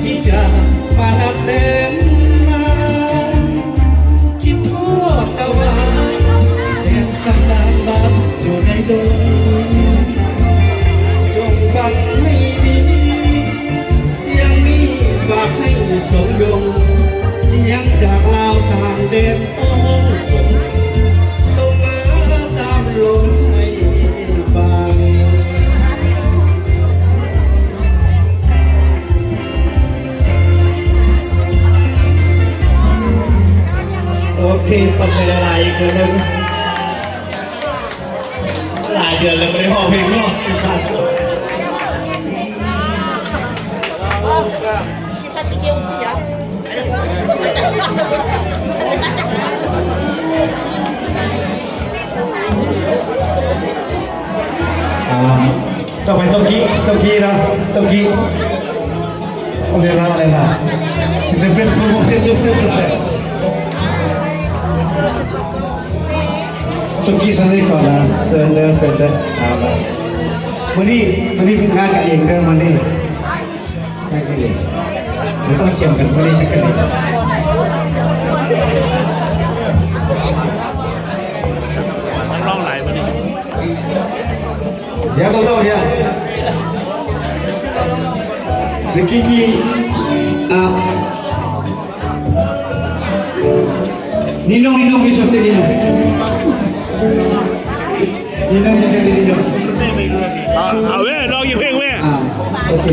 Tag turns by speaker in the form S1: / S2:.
S1: ที่จะมาหักแสนมาคิดโทษตะวันแสนสักนานบ้านอยู่ในดงจงฟังให้ดีเสียงนี้ฝากให้สมยงเสียงจากลาวต่างแดนโอ้ส่งมาตามลมให้ฟังโอเคขอบใจหลายๆอีกคนนึงหลายเดือนแล้วไม่ได้พอเพลงเนาะ
S2: Je suis fatiguée aussi, hein. Elle est pas d'accord.
S1: ต่อไปต้องกี้นะต้องกี้เอาเรียนอะไรนะสิ่งที่เป็นผู้ที่สุดสุดเลยต้องกี้สักนิดก่อนนะเสร็จแล้ววันนี้งานกันเองเรื่องวันนี้งานกันเองไม่ต้องเชื่อมกันวันนี้จะกันเอง
S3: มันร้องไหลมาดิ
S1: อย่าต้องอย่าสกิกี้นิโน่พี่ชอบเต้นนิโน่พี่ชอบเต้นนิโน่
S3: เอาแม่ร้องอยู่เพลงแม่
S1: โอเค